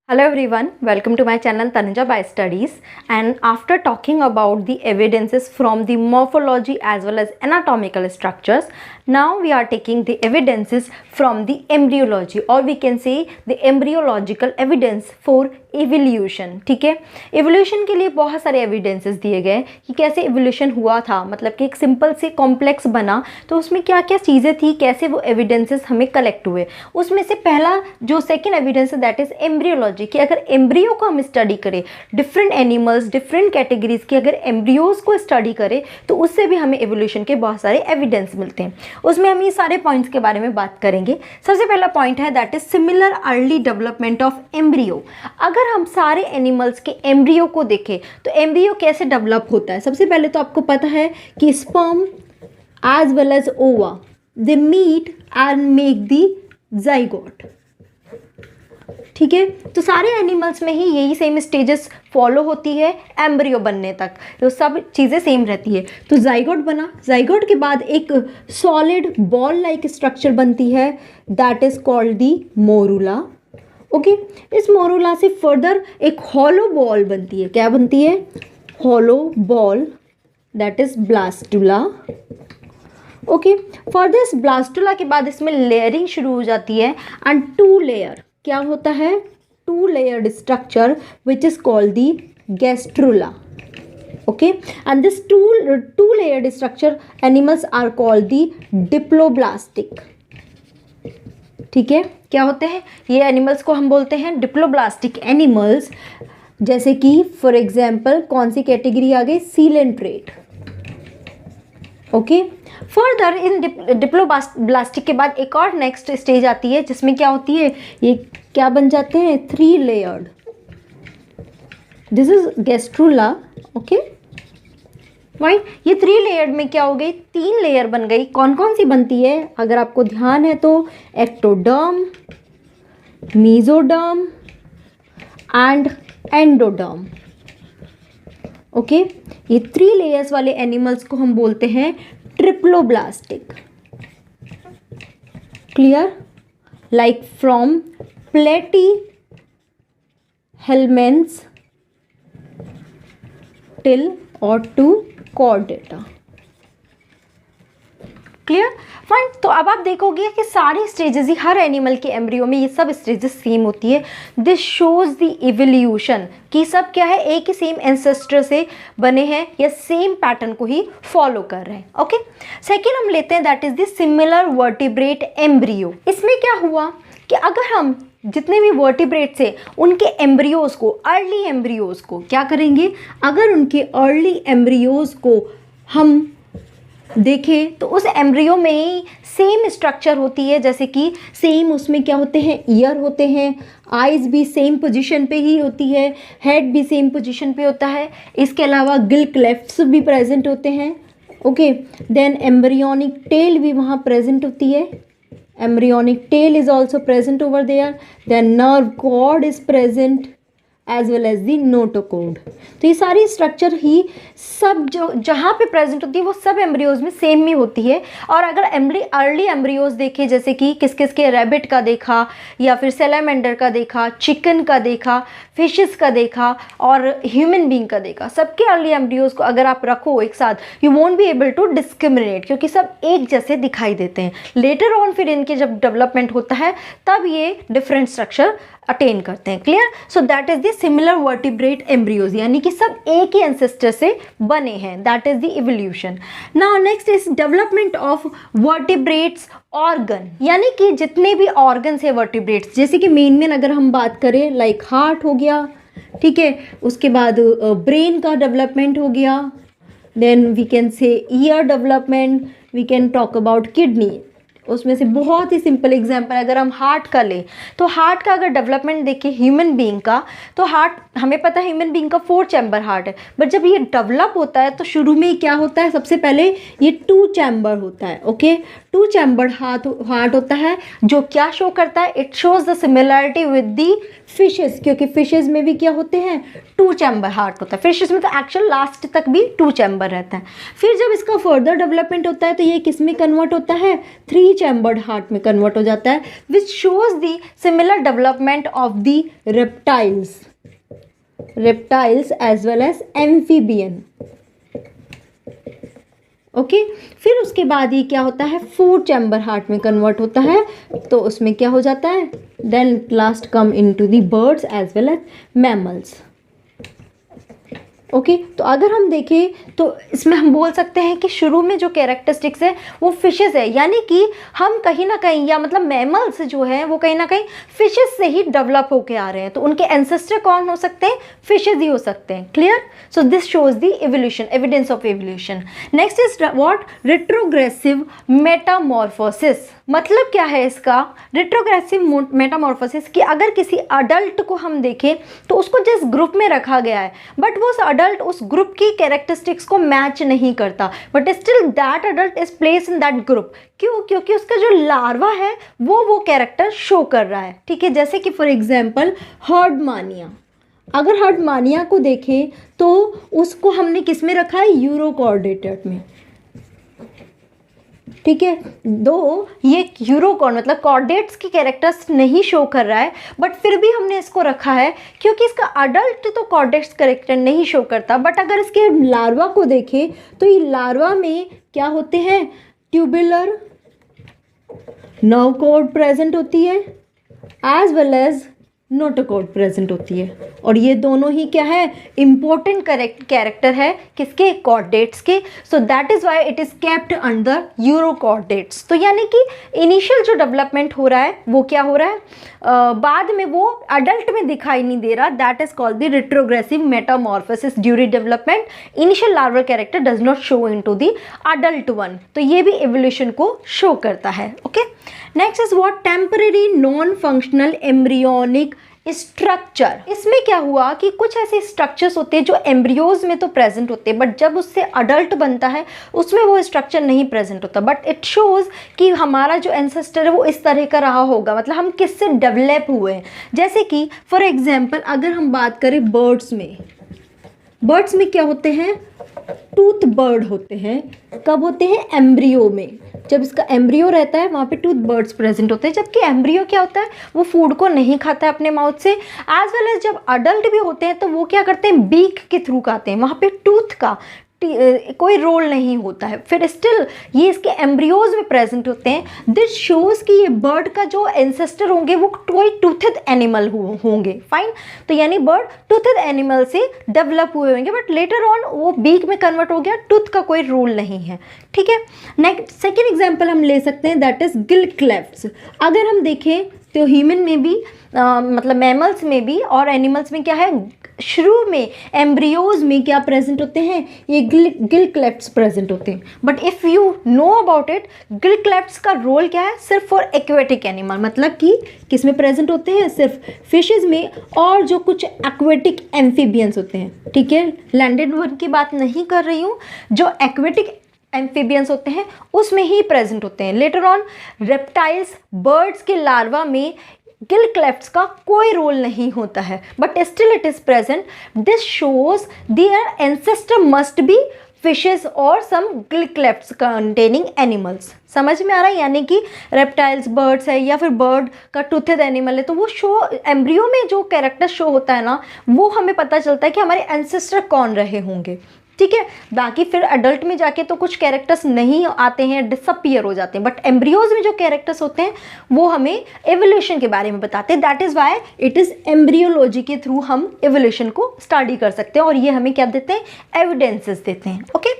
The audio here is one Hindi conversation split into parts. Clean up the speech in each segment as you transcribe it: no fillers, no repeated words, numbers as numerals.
Hello everyone, welcome to my channel Tanuja Biostudies. And after talking about the evidences from the morphology as well as anatomical structures, now we are taking the evidences from the embryology, or we can say the embryological evidence for evolution. ठीक है, evolution के लिए बहुत सारे evidences दिए गए कि कैसे evolution हुआ था, मतलब कि एक सिंपल से कॉम्प्लेक्स बना तो उसमें क्या क्या चीज़ें थी, कैसे वो evidences हमें कलेक्ट हुए. उसमें से पहला जो सेकेंड एविडेंस है दैट इज एम्ब्रियोलॉजी, कि अगर एम्ब्रियो को हम स्टडी करें, डिफरेंट एनिमल्स डिफरेंट कैटेगरीज के अगर एम्ब्रियोज को स्टडी करें तो उससे भी हमें एवोल्यूशन के बहुत सारे एविडेंस मिलते हैं. उसमें हम ये सारे पॉइंट्स के बारे में बात करेंगे. सबसे पहला पॉइंट है that is similar early development of embryo. अगर हम सारे एनिमल्स के एम्ब्रियो को देखें तो एम्ब्रियो कैसे डेवलप होता है. सबसे पहले तो आपको पता है कि sperm as well as ova they meet and make the zygote. ठीक है, तो सारे एनिमल्स में ही यही सेम स्टेजेस फॉलो होती है एम्ब्रियो बनने तक, तो सब चीज़ें सेम रहती है. तो जाइगोट बना, जाइगोट के बाद एक सॉलिड बॉल लाइक स्ट्रक्चर बनती है that is called the morula. Okay, इस मोरूला से फर्दर एक हॉलो बॉल बनती है. क्या बनती है? Hollow ball, that is blastula. Okay, further इस ब्लास्टुला के बाद इसमें लेयरिंग शुरू हो जाती है एंड टू लेयर, क्या होता है? Two layered structure which is called the gastrula. Okay, and this two layered structure animals are called the diploblastic. ठीक है, क्या होते हैं ये एनिमल्स को? हम बोलते हैं डिप्लोब्लास्टिक एनिमल्स. जैसे कि फॉर एग्जाम्पल कौन सी कैटेगरी आ गई? Coelenterate. Okay, further in diploblastic के बाद एक और नेक्स्ट स्टेज आती है जिसमें क्या होती है, ये क्या बन जाते हैं? Three layered. This is gastrula. Okay right, ये थ्री लेयर्ड में क्या हो गई? तीन लेयर बन गई. कौन कौन सी बनती है अगर आपको ध्यान है तो? Ectoderm, mesoderm and endoderm. Okay, ये थ्री लेयर्स वाले एनिमल्स को हम बोलते हैं ट्रिप्लोब्लास्टिक. क्लियर? लाइक फ्रॉम प्लेटी हेलमेंस टिल और टू कॉर्डेटा. क्लियर? फाइन. तो अब आप देखोगे कि सारे स्टेजेस ही हर एनिमल के एम्ब्रियो में ये सब स्टेजेस सेम होती है. दिस शोज द इवोल्यूशन कि सब क्या है, एक ही सेम एंसेस्टर से बने हैं या सेम पैटर्न को ही फॉलो कर रहे हैं. ओके, सेकेंड हम लेते हैं that is the similar vertebrate embryo. इसमें क्या हुआ कि अगर हम जितने भी वर्टिब्रेट्स हैं उनके एम्ब्रियोज को, अर्ली एम्ब्रियोज को क्या करेंगे? अगर उनके अर्ली एम्ब्रियोज को हम देखें तो उस एम्ब्रियो में ही सेम स्ट्रक्चर होती है. जैसे कि सेम उसमें क्या होते हैं? ईयर होते हैं, आइज़ भी सेम पोजीशन पे ही होती है, हेड भी सेम पोजीशन पे होता है. इसके अलावा गिल क्लेफ्ट्स भी प्रेजेंट होते हैं. ओके, देन एम्ब्रियोनिक टेल भी वहाँ प्रेजेंट होती है. Embryonic tail is also present over there. Then nerve cord is present as well as the notochord. तो ये सारी स्ट्रक्चर ही सब जो जहाँ पे प्रेजेंट होती है वो सब एम्ब्रियोज में सेम ही होती है. और अगर अर्ली एम्ब्रियोज देखे, जैसे कि किस किस के, रैबिट का देखा या फिर सेलामेंडर का देखा, चिकन का देखा, फिशेस का देखा और ह्यूमन बीइंग का देखा, सबके अर्ली एम्ब्रियोज को अगर आप रखो एक साथ, you won't be able to discriminate, क्योंकि सब एक जैसे दिखाई देते हैं. लेटर ऑन फिर इनके जब डेवलपमेंट होता है तब ये डिफरेंट स्ट्रक्चर अटेन करते हैं. Clear? So that is the similar vertebrate embryos, यानी कि सब एक ही एंसेस्टर से बने हैं. That is the evolution. Now next is development of vertebrates organ, यानी कि जितने भी ऑर्गन्स है वर्टिब्रेट्स, जैसे कि मेन अगर हम बात करें लाइक हार्ट हो गया, ठीक है, उसके बाद ब्रेन का डेवलपमेंट हो गया, then we can say ear development, we can talk about kidney. उसमें से बहुत ही सिंपल एग्जांपल अगर हम हार्ट का लें तो हार्ट का अगर डेवलपमेंट देखें ह्यूमन बीइंग का, तो हार्ट हमें पता है ह्यूमन बीइंग का 4 चैम्बर हार्ट है. बट जब ये डेवलप होता है तो शुरू में क्या होता है? सबसे पहले ये 2 चैम्बर होता है. ओके, 2 चैम्बर हार्ट होता है जो क्या शो करता है? It shows the similarity with the fishes, क्योंकि फिशेस में भी क्या होते हैं? 2 चैम्बर हार्ट होता है. फिशेस में तो एक्चुअल लास्ट तक भी 2 चैम्बर रहता है. फिर जब इसका फर्दर डेवलपमेंट होता है तो ये किस में कन्वर्ट होता है? 3 चैम्बर्ड हार्ट में कन्वर्ट हो जाता है, which shows the similar development of the reptiles as well as amphibian. Okay, फिर उसके बाद ये क्या होता है, 4 चैम्बर हार्ट में कन्वर्ट होता है, तो उसमें क्या हो जाता है, then last come into the birds as well as mammals. Okay, तो अगर हम देखें तो इसमें हम बोल सकते हैं कि शुरू में जो कैरेक्टरिस्टिक्स है वो फिशेस है, यानी कि हम कहीं ना कहीं, या मतलब मैमल्स जो है वो कहीं ना कहीं फिशेस से ही डेवलप होके आ रहे हैं, तो उनके एंसेस्टर कौन हो सकते हैं, फिशेस ही हो सकते हैं। Clear? So this shows the evolution, evidence of evolution. Next is what, retrogressive Metamorphosis. मतलब क्या है इसका, रिट्रोग्रेसिव मेटामॉर्फोसिस, कि अगर किसी अडल्ट को हम देखें तो उसको जिस ग्रुप में रखा गया है, बट वो अडल्ट उस ग्रुप की कैरेक्टरिस्टिक्स को मैच नहीं करता, but still that adult is place in that group. क्यों? क्योंकि उसका जो लार्वा है वो कैरेक्टर शो कर रहा है। ठीक है, जैसे कि फॉर एग्जांपल हर्डमानिया, अगर हर्डमानिया को देखें तो उसको हमने किस में रखा है, यूरोकॉर्डेटेड में। ठीक है, दो ये यूरोकॉर्ड मतलब कॉर्डेट्स की कैरेक्टर्स नहीं शो कर रहा है, बट फिर भी हमने इसको रखा है क्योंकि इसका अडल्ट तो कॉर्डेट्स कैरेक्टर नहीं शो करता, बट अगर इसके लार्वा को देखें तो ये लार्वा में क्या होते हैं, ट्यूबुलर नर्व कॉर्ड प्रेजेंट होती है as well as notochord present होती है, और ये दोनों ही क्या है, इंपॉर्टेंट कैरेक्टर है किसके, कॉर्डेट्स के। So that is why it is kept under urochordates. तो यानी कि इनिशियल जो डेवलपमेंट हो रहा है वो क्या हो रहा है, बाद में वो अडल्ट में दिखाई नहीं दे रहा, that is called the retrogressive Metamorphosis during development. Initial larval character does not show into the adult one, तो ये भी एवोल्यूशन को शो करता है। Okay, next is what, temporary non functional embryonic structure. इसमें क्या हुआ कि कुछ ऐसे स्ट्रक्चर्स होते हैं जो एम्ब्रियोज में तो प्रेजेंट होते हैं, बट जब उससे अडल्ट बनता है उसमें वो स्ट्रक्चर नहीं प्रेजेंट होता, बट इट शोज कि हमारा जो एंसेस्टर है वो इस तरह का रहा होगा, मतलब हम किससे डेवलप हुए हैं। जैसे कि फॉर एग्जांपल अगर हम बात करें बर्ड्स में क्या होते हैं, टूथ बर्ड होते हैं। कब होते हैं, एम्ब्रियो में, जब इसका एम्ब्रियो रहता है वहाँ पे टूथ बर्ड्स प्रेजेंट होते हैं, जबकि एम्ब्रियो क्या होता है, वो फूड को नहीं खाता है अपने माउथ से। एज वेल एज जब अडल्ट भी होते हैं तो वो क्या करते हैं, बीक के थ्रू खाते हैं, वहाँ पे टूथ का कोई रोल नहीं होता है, फिर स्टिल ये इसके एम्ब्रियोज में प्रेजेंट होते हैं। दिस शोज कि ये बर्ड का जो एंसेस्टर होंगे वो कोई टूथेड एनिमल होंगे। फाइन, तो यानी बर्ड टूथेड एनिमल से डेवलप हुए होंगे, बट लेटर ऑन वो बीक में कन्वर्ट हो गया, टूथ का कोई रोल नहीं है। ठीक है, नेक्स्ट सेकेंड एग्जाम्पल हम ले सकते हैं, दैट इज गिल क्लेफ्ट्स। अगर हम देखें तो ह्यूमन में भी मतलब मैमल्स में भी और एनिमल्स में क्या है, शुरू में एम्ब्रियोज में क्या प्रेजेंट होते हैं, ये गिल क्लेफ्ट्स प्रेजेंट होते हैं। But if you know about it, Gill clefts का रोल क्या है, सिर्फ फॉर एक्वेटिक एनिमल, मतलब कि किस में प्रेजेंट होते हैं, सिर्फ फिशेज में और जो कुछ एक्वेटिक एम्फीबियंस होते हैं। ठीक है, लैंडेड वन की बात नहीं कर रही हूँ, जो एक्वेटिक एम्फीबियंस होते हैं उसमें ही प्रेजेंट होते हैं। लेटर ऑन रेप्टाइल्स, बर्ड्स के लार्वा में गिल क्लेफ्ट्स का कोई रोल नहीं होता है, but still it is present. This shows their ancestor must be fishes और some gill clefts containing animals. समझ में आ रहा है, यानी कि रेप्टाइल्स, बर्ड्स है या फिर बर्ड का टूथेड एनिमल है, तो वो शो एम्ब्रियो में जो कैरेक्टर शो होता है ना, वो हमें पता चलता है कि हमारे एंसेस्टर कौन रहे होंगे। ठीक है, बाकी फिर अडल्ट में जाके तो कुछ कैरेक्टर्स नहीं आते हैं, डिसअपियर हो जाते हैं, बट एम्ब्रियोज में जो कैरेक्टर्स होते हैं वो हमें एवोल्यूशन के बारे में बताते हैं। That is why it is embryology के थ्रू हम एवोल्यूशन को स्टडी कर सकते हैं, और ये हमें क्या देते हैं, एविडेंसेस देते हैं। Okay,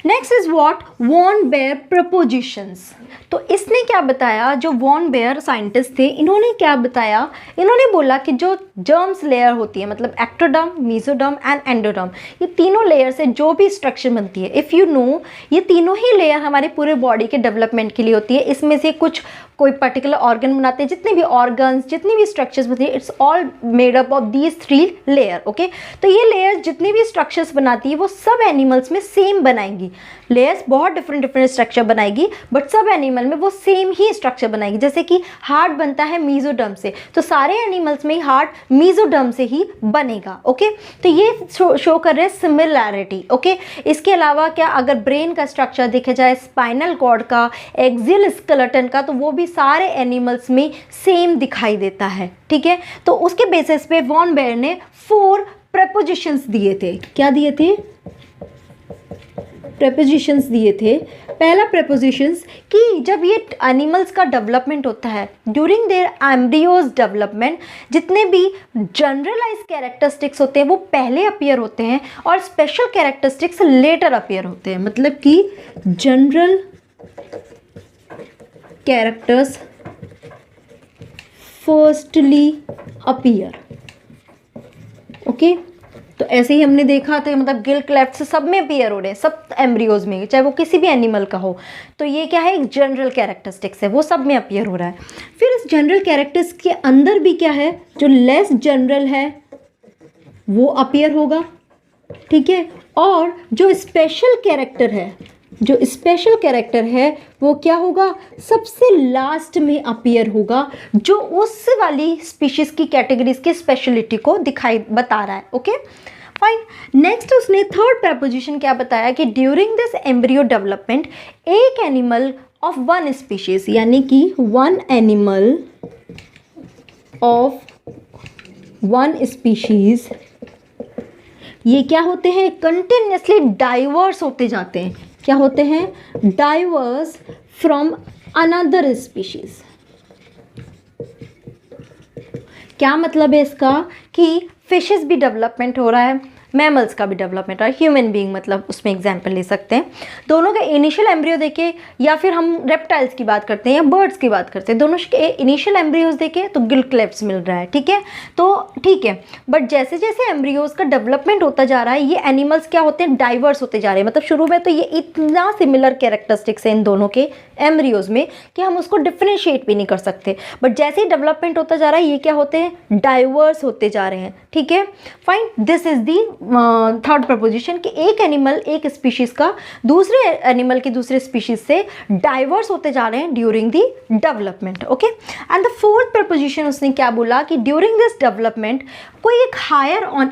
next is what, von Baer propositions. तो इसने क्या बताया, जो वॉन बेयर साइंटिस्ट थे, इन्होंने क्या बताया, इन्होंने बोला कि जो जर्म्स लेयर होती है, मतलब एक्टोडर्म, मेसोडर्म एंड एंडोडर्म, ये तीनों लेयर से जो भी स्ट्रक्चर बनती है, इफ़ यू नो, ये तीनों ही लेयर हमारे पूरे बॉडी के डेवलपमेंट के लिए होती है। इसमें से कुछ कोई पर्टिकुलर ऑर्गन बनाते हैं, जितने भी ऑर्गन्स, जितनी भी स्ट्रक्चर्स बनती है, it's all made up of these 3 layer. Okay, तो ये लेयर्स जितनी भी स्ट्रक्चर्स बनाती है वो सब एनिमल्स में सेम बनाएंगी। लेयर्स बहुत डिफरेंट स्ट्रक्चर बनाएगी, बट सब एनिमल में वो सेम ही स्ट्रक्चर बनाएगी। जैसे कि हार्ट बनता है मीजोडर्म से, तो सारे एनिमल्स में हार्ट मीजोडर्म से ही बनेगा। ओके, तो ये शो कर रहे हैं सिमिलैरिटी। ओके, इसके अलावा क्या, अगर ब्रेन का स्ट्रक्चर देखा जाए, स्पाइनल कॉर्ड का, एक्सियल स्केलेटन का, तो वो भी सारे एनिमल्स में सेम दिखाई देता है। ठीक है, तो उसके बेसिस पे वॉन बेयर ने 4 प्रपोजिशंस दिए थे। क्या दिए थे? प्रपोजिशंस दिए थे। पहला प्रपोजिशंस कि जब ये एनिमल्स का डेवलपमेंट होता है, ड्यूरिंग देयर एम्ब्रियोज डेवलपमेंट, जितने भी जनरलाइज कैरेक्टरिस्टिक्स होते हैं वो पहले अपीयर होते हैं और स्पेशल कैरेक्टरिस्टिक्स लेटर अपीयर होते हैं। मतलब कि general characters firstly appear. Okay, तो ऐसे ही हमने देखा था, मतलब गिल क्लेफ्ट से सब में अपीयर हो रहे हैं, सब एम्ब्रियोज में, चाहे वो किसी भी एनिमल का हो। तो ये क्या है, एक जनरल कैरेक्टरिस्टिक्स है, वो सब में अपीयर हो रहा है। फिर इस जनरल कैरेक्टर्स के अंदर भी क्या है, जो लेस जनरल है वो अपीयर होगा। ठीक है, और जो स्पेशल कैरेक्टर है, जो स्पेशल कैरेक्टर है वो क्या होगा, सबसे लास्ट में अपीयर होगा, जो उस वाली स्पीशीज की कैटेगरीज की स्पेशलिटी को बता रहा है। ओके फाइन, नेक्स्ट उसने थर्ड प्रपोजिशन क्या बताया कि ड्यूरिंग दिस एम्ब्रियो डेवलपमेंट एक एनिमल ऑफ वन स्पीशीज, यानी कि one animal of one species, ये क्या होते हैं, कंटिन्यूसली डाइवर्स होते जाते हैं। क्या होते हैं? Diverse from another species. क्या मतलब है इसका, कि फिशेस भी डेवलपमेंट हो रहा है, मैमल्स का भी डेवलपमेंट हो रहा है, ह्यूमन बीइंग मतलब उसमें एग्जाम्पल ले सकते हैं। दोनों का इनिशियल एम्ब्रियो देखे, या फिर हम रेप्टाइल्स की बात करते हैं या बर्ड्स की बात करते हैं, दोनों के इनिशियल एम्ब्रियोज देखे तो गिल क्लेफ्ट्स मिल रहा है। ठीक है, तो ठीक है, बट जैसे जैसे एम्ब्रियोज का डेवलपमेंट होता जा रहा है, ये एनिमल्स क्या होते हैं, डाइवर्स होते जा रहे हैं। मतलब शुरू में तो ये इतना सिमिलर कैरेक्टरिस्टिक्स है इन दोनों के एम्ब्रियोज में कि हम उसको डिफ्रेंशिएट भी नहीं कर सकते, बट जैसे ही डेवलपमेंट होता जा रहा है ये क्या होते हैं, डाइवर्स होते जा रहे हैं। ठीक है, fine, this is the third preposition कि एक एनिमल, एक स्पीशीज का दूसरे एनिमल की दूसरे स्पीशीज से डाइवर्स होते जा रहे हैं during the development. Okay, and the fourth preposition उसने क्या बोला कि ड्यूरिंग दिस डेवलपमेंट कोई एक हायर ऑन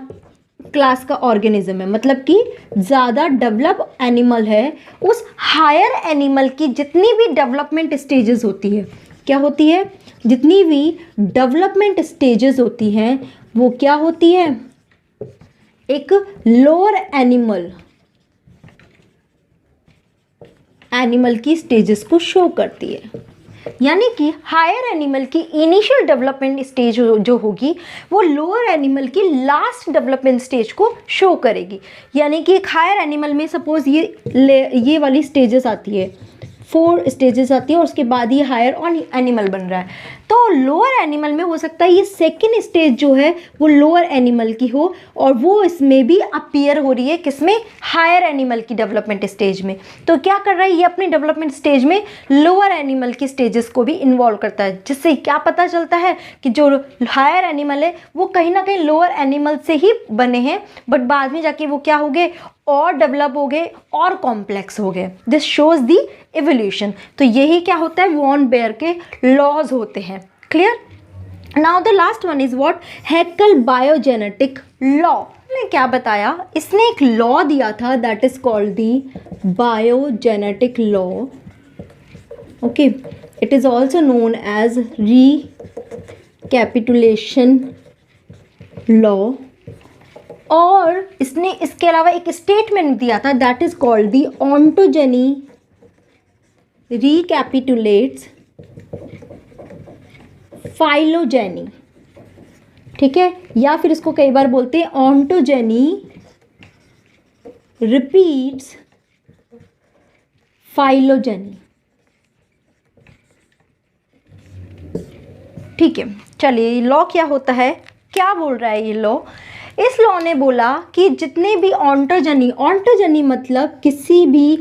क्लास का ऑर्गेनिज्म है, मतलब कि ज़्यादा डेवलप एनिमल है, उस हायर एनिमल की जितनी भी डेवलपमेंट स्टेजेस होती है, क्या होती है, जितनी भी डेवलपमेंट स्टेजेस होती हैं वो क्या होती है, एक लोअर एनिमल की स्टेजेस को शो करती है। यानी कि हायर एनिमल की इनिशियल डेवलपमेंट स्टेज जो होगी वो लोअर एनिमल की लास्ट डेवलपमेंट स्टेज को शो करेगी। यानी कि एक हायर एनिमल में सपोज ये वाली स्टेजेस आती है, 4 स्टेजेस आती है और उसके बाद ये हायर ऑन एनिमल बन रहा है। तो लोअर एनिमल में हो सकता है ये सेकेंड स्टेज जो है वो लोअर एनिमल की हो और वो इसमें भी अपीयर हो रही है, किसमें, हायर एनिमल की डेवलपमेंट स्टेज में। तो क्या कर रहा है ये, अपनी डेवलपमेंट स्टेज में लोअर एनिमल की स्टेजेस को भी इन्वॉल्व करता है, जिससे क्या पता चलता है कि जो हायर एनिमल है वो कहीं ना कहीं लोअर एनिमल से ही बने हैं, बट बाद में जाके वो क्या हो गए, और डेवलप हो गए और कॉम्प्लेक्स हो गए। This shows the evolution. तो यही क्या होता है, वॉन बेयर के लॉज होते हैं। Clear? Now the last one is what, Haeckel biogenetic law. ने क्या बताया, इसने एक लॉ दिया था that is called the biogenetic law. Okay, it is also known as recapitulation law. और इसने इसके अलावा एक स्टेटमेंट दिया था that is called the ontogeny recapitulates phylogeny. ठीक है, या फिर इसको कई बार बोलते हैं ऑन्टोजेनी रिपीट्स फाइलोजेनी। ठीक है, चलिए लॉ क्या होता है, क्या बोल रहा है ये लॉ। इस लॉ ने बोला कि जितने भी ऑन्टोजेनी मतलब किसी भी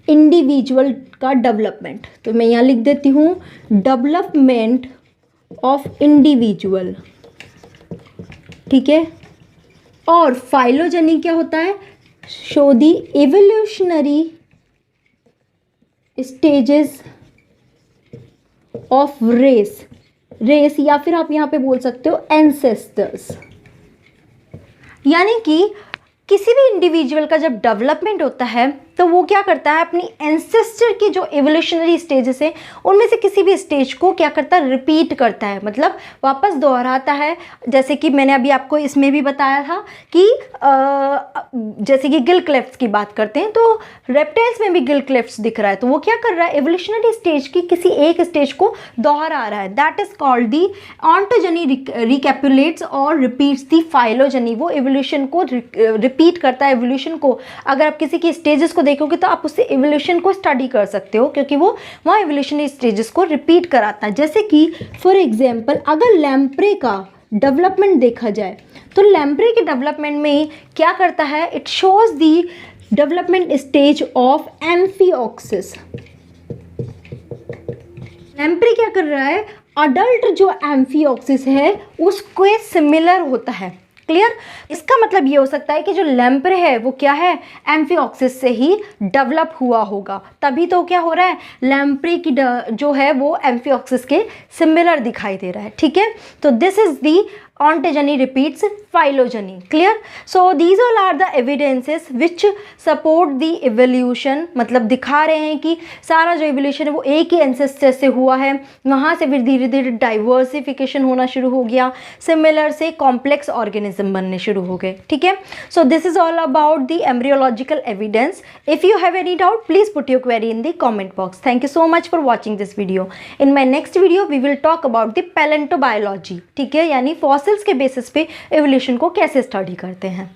इंडिविजुअल का डेवलपमेंट। तो मैं यहाँ लिख देती हूँ डेवलपमेंट ऑफ इंडिविजुअल, ठीक है। और फाइलोजेनी क्या होता है, show the evolutionary stages of race, race या फिर आप यहाँ पे बोल सकते हो एंसेस्टर्स। यानी कि किसी भी इंडिविजुअल का जब डेवलपमेंट होता है तो वो क्या करता है, अपनी एंसेस्टर की जो एवोल्यूशनरी स्टेजेस हैं उनमें से किसी भी स्टेज को क्या करता है, रिपीट करता है, मतलब वापस दोहराता है। जैसे कि मैंने अभी आपको इसमें भी बताया था कि जैसे कि गिल क्लेफ्ट्स की बात करते हैं तो रेप्टाइल्स में भी गिल क्लेफ्ट्स दिख रहा है, तो वो क्या कर रहा है, एवोल्यूशनरी स्टेज की किसी एक स्टेज को दोहरा रहा है। That is called the ontogeny recapitulates और रिपीट्स दी फाइलोजेनी। वो एवोल्यूशन को रिपीट करता है, एवोल्यूशन को। अगर आप किसी की स्टेजेस को देखोगे तो आप उससे एवोल्यूशन को स्टडी कर सकते हो, क्योंकि वो वहाँ एवोल्यूशनरी स्टेजेस को रिपीट कराता है। जैसे कि फॉर एग्जांपल अगर लैम्प्रे का डेवलपमेंट देखा जाए तो लैम्प्रे के डेवलपमेंट में क्या करता है, it shows the development stage of amphioxus. Lamprey क्या कर रहा है, अडल्ट जो एम्फिओक्सिस है उसको सिमिलर होता है। क्लियर। इसका मतलब ये हो सकता है कि जो लैम्प्रे है वो क्या है, एम्फिओक्सिस से ही डेवलप हुआ होगा, तभी तो क्या हो रहा है, लैम्प्रे की जो है वो एम्फिओक्सिस के सिमिलर दिखाई दे रहा है, ठीक है। तो this is the ontogeny repeats phylogeny. Clear? So these all are the evidences which support the evolution, मतलब दिखा रहे हैं कि सारा जो evolution है वो एक ही ancestor से हुआ है, वहाँ से फिर धीरे धीरे डाइवर्सिफिकेशन होना शुरू हो गया, सिमिलर से कॉम्प्लेक्स ऑर्गेनिज्म बनने शुरू हो गए, ठीक है। So this is all about the embryological evidence. If you have any doubt please put your query in the comment box. Thank you so much for watching this video. In my next video we will talk about the palaeontobiology, ठीक है, यानी फॉसिल्स के बेसिस पे एवोल्यूशन को कैसे स्टडी करते हैं।